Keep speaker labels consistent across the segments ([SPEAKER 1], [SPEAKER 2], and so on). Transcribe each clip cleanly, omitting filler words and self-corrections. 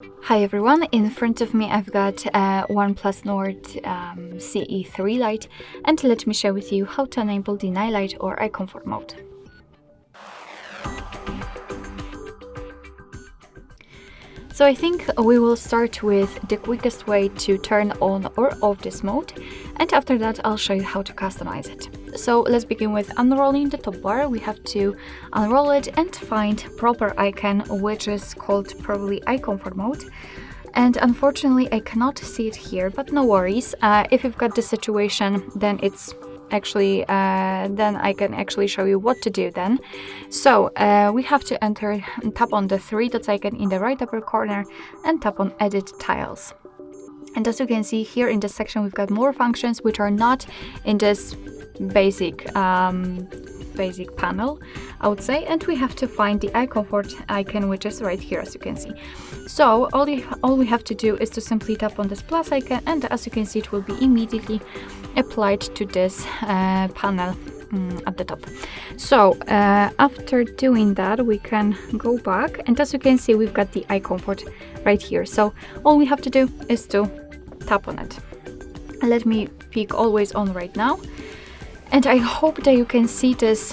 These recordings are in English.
[SPEAKER 1] Hi everyone, in front of me I've got OnePlus Nord CE 3 Lite, and let me share with you how to enable the night light or eye comfort mode. So I think we will start with the quickest way to turn on or off this mode, and after that I'll show you how to customize it. So let's begin with unrolling the top bar. We have to unroll it and find proper icon, which is called probably eye comfort mode. And unfortunately I cannot see it here, but no worries. If you've got this situation, then it's actually then I can actually show you what to do then. So we have to tap on the three dots icon in the right upper corner and tap on edit tiles. And as you can see here in this section, we've got more functions which are not in this basic panel, I would say, and we have to find the eye comfort icon, which is right here, as you can see. So all we have to do is to simply tap on this plus icon, and as you can see, it will be immediately applied to this panel at the top. So after doing that, we can go back, and as you can see, we've got the eye comfort right here. So all we have to do is to tap on it. Let me pick always on right now. And I hope that you can see this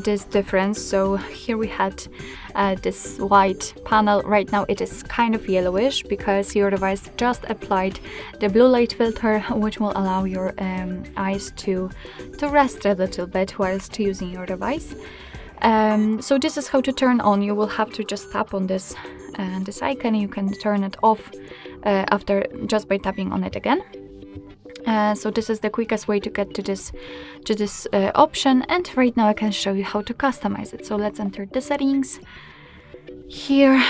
[SPEAKER 1] this difference. So here we had this white panel. Right now it is kind of yellowish because your device just applied the blue light filter, which will allow your eyes to rest a little bit whilst using your device. So this is how to turn on. You will have to just tap on this this icon. You can turn it off after just by tapping on it again. So this is the quickest way to get to this option, and right now I can show you how to customize it. So let's enter the settings. Here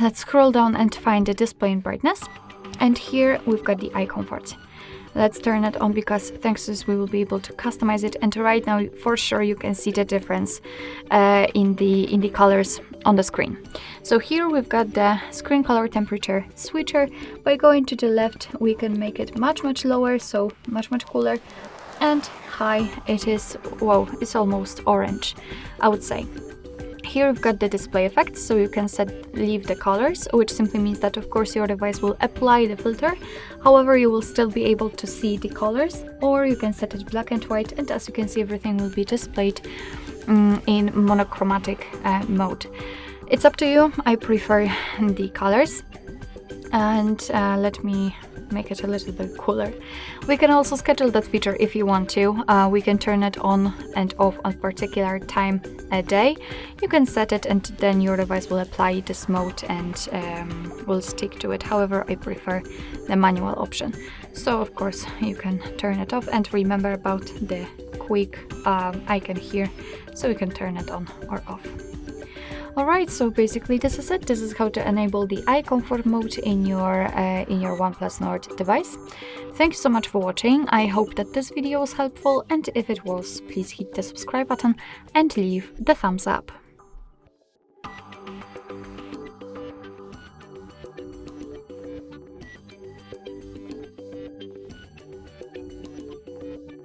[SPEAKER 1] let's scroll down and find the display and brightness, and here we've got the eye comfort. Let's turn it on because thanks to this we will be able to customize it, and right now for sure you can see the difference in the colors on the screen. So here we've got the screen color temperature switcher. By going to the left we can make it much lower, so much cooler, and high it is, wow, it's almost orange, I would say. Here we've got the display effects, so you can leave the colors, which simply means that of course your device will apply the filter. However, you will still be able to see the colors, or you can set it black and white, and as you can see everything will be displayed in monochromatic mode. It's up to you. I prefer the colors, and let me make it a little bit cooler. We can also schedule that feature if you want to. We can turn it on and off at a particular time a day. You can set it and then your device will apply this mode and will stick to it. However, I prefer the manual option. So of course you can turn it off, and remember about the quick icon here, so you can turn it on or off. Alright, so basically this is it. This is how to enable the eye comfort mode in your OnePlus Nord device. Thank you so much for watching. I hope that this video was helpful, and if it was, please hit the subscribe button and leave the thumbs up.